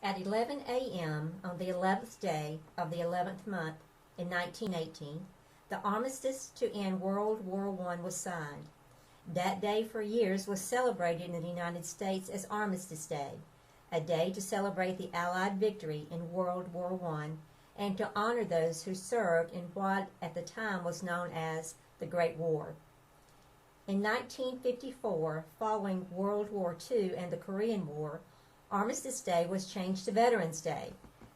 At 11 a.m. on the 11th day of the 11th month in 1918, the armistice to end World War I was signed. That day for years was celebrated in the United States as Armistice Day, a day to celebrate the Allied victory in World War I and to honor those who served in what at the time was known as the Great War. In 1954, following World War II and the Korean War, Armistice Day was changed to Veterans Day,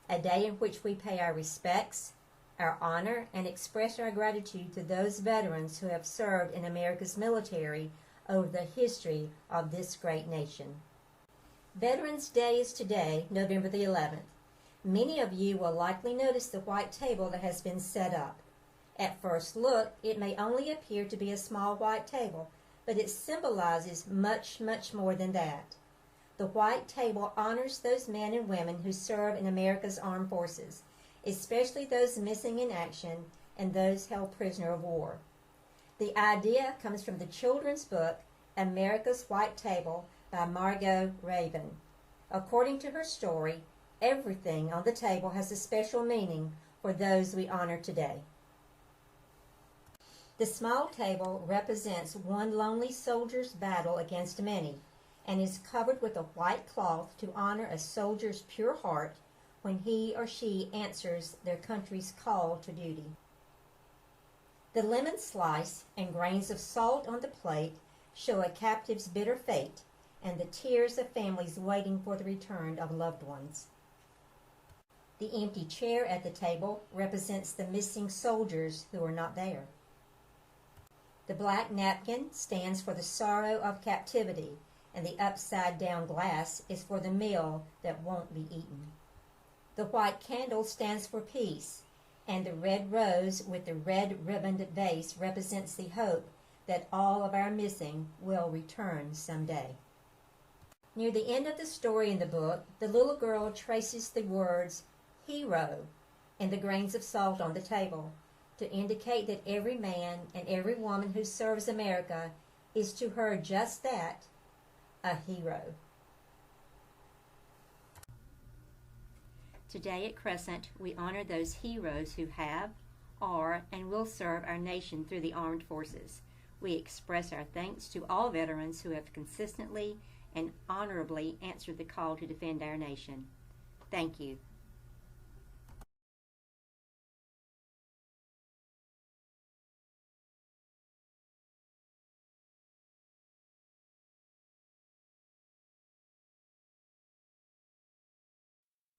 a day in which we pay our respects, our honor, and express our gratitude to those veterans who have served in America's military over the history of this great nation. Veterans Day is today, November the 11th. Many of you will likely notice the white table that has been set up. At first look, it may only appear to be a small white table, but it symbolizes much, much more than that. The white table honors those men and women who serve in America's armed forces, especially those missing in action and those held prisoner of war. The idea comes from the children's book, America's White Table by Margot Raven. According to her story, everything on the table has a special meaning for those we honor today. The small table represents one lonely soldier's battle against many and is covered with a white cloth to honor a soldier's pure heart when he or she answers their country's call to duty. The lemon slice and grains of salt on the plate show a captive's bitter fate and the tears of families waiting for the return of loved ones. The empty chair at the table represents the missing soldiers who are not there. The black napkin stands for the sorrow of captivity, and the upside-down glass is for the meal that won't be eaten. The white candle stands for peace, and the red rose with the red ribboned vase represents the hope that all of our missing will return someday. Near the end of the story in the book, the little girl traces the words "hero" and the grains of salt on the table to indicate that every man and every woman who serves America is to her just that, a hero. Today at Crescent, we honor those heroes who have, are, and will serve our nation through the armed forces. We express our thanks to all veterans who have consistently and honorably answered the call to defend our nation. Thank you.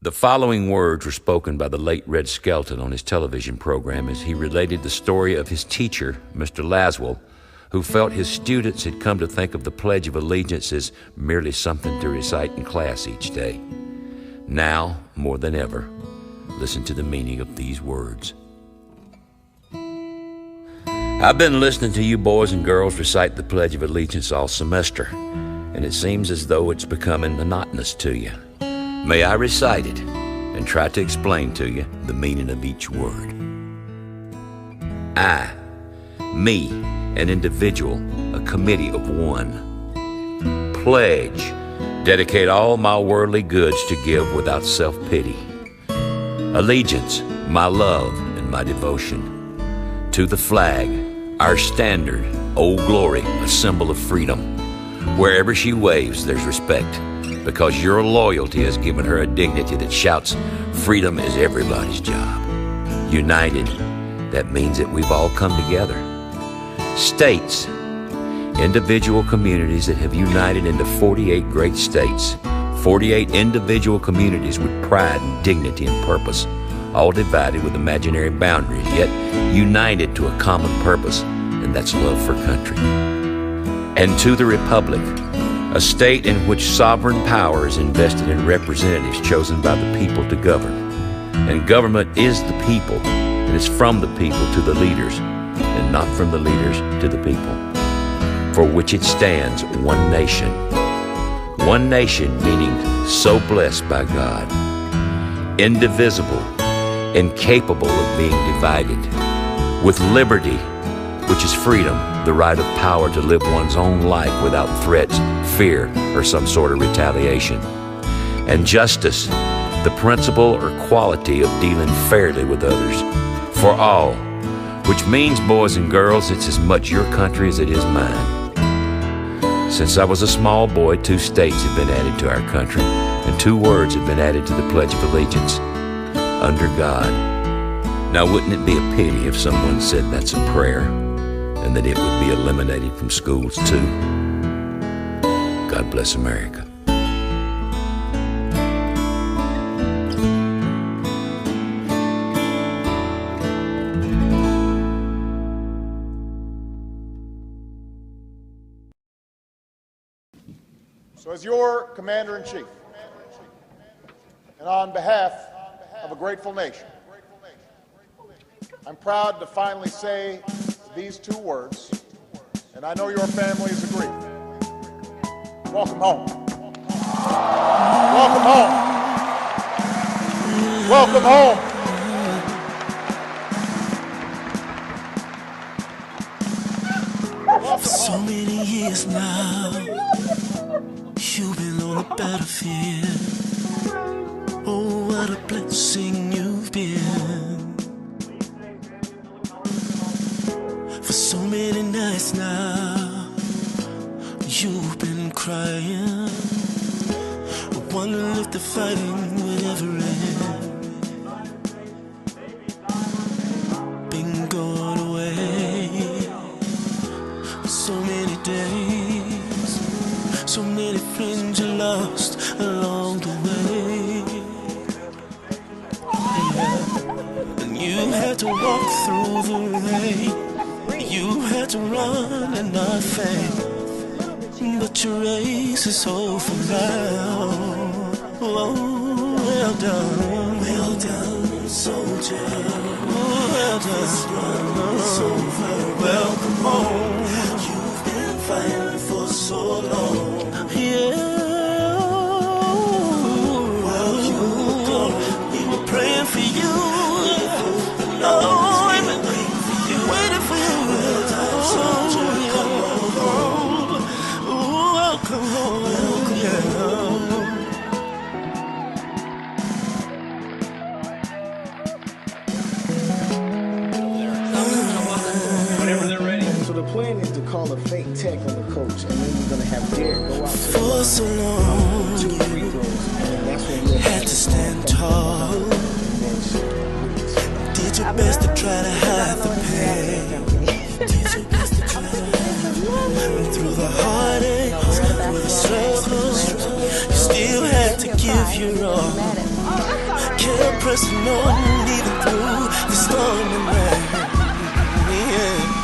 The following words were spoken by the late Red Skelton on his television program as he related the story of his teacher, Mr. Laswell, who felt his students had come to think of the Pledge of Allegiance as merely something to recite in class each day. Now, more than ever, listen to the meaning of these words. I've been listening to you boys and girls recite the Pledge of Allegiance all semester, and it seems as though it's becoming monotonous to you. May I recite it and try to explain to you the meaning of each word. I, me, an individual, a committee of one. Pledge, dedicate all my worldly goods to give without self-pity. Allegiance, my love and my devotion. To the flag, our standard, Old Glory, a symbol of freedom. Wherever she waves, there's respect, because your loyalty has given her a dignity that shouts, freedom is everybody's job. United, that means that we've all come together. States, individual communities that have united into 48 great states, 48 individual communities with pride and dignity and purpose, all divided with imaginary boundaries, yet united to a common purpose, and that's love for country. And to the Republic, a state in which sovereign power is invested in representatives chosen by the people to govern. And government is the people, and it's from the people to the leaders, and not from the leaders to the people. For which it stands one nation. One nation meaning so blessed by God, indivisible, incapable of being divided, with liberty, which is freedom, the right of power to live one's own life without threats, fear, or some sort of retaliation. And justice, the principle or quality of dealing fairly with others, for all, which means, boys and girls, it's as much your country as it is mine. Since I was a small boy, 2 states have been added to our country, and 2 words have been added to the Pledge of Allegiance: under God. Now, wouldn't it be a pity if someone said that's a prayer, and that it would be eliminated from schools too? God bless America. So as your Commander-in-Chief, and on behalf of a grateful nation, I'm proud to finally say these 2 words, and I know your families agree. Welcome home. Welcome home. Welcome home. For so many years now, you've been on the battlefield. Oh, what a blessing you've been. For so many nights now, you've been crying, wondering if the fighting would ever end. Been going away so many days, so many friends you lost along the way. Yeah. And you had to walk through the rain, you had to run and not faint, but your race is over now. Oh, well done, soldier. Well done, it's over. Welcome home. You've been fighting for so long. Yeah. Well, we were praying for you. Oh, we've been waiting for you. Well done, soldier. Welcome home. Yeah. So the plan is to call a fake tech on the coach, and then we're gonna have Derek go out to the For so long, 2 free throws, and then that's when we'll had to stand tall. Did your best to try to hide the pain. Did your best to try to hide through the heartaches, through the struggles. You still had to give your all. Kept pressing on even through the storm and rain. Yeah.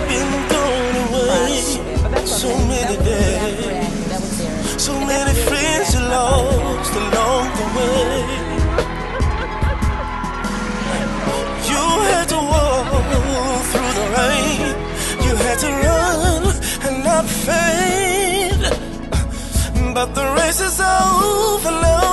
Been gone away so many days, so many friends you lost along the way. You had to walk through the rain, you had to run and not faint, but the race is over now.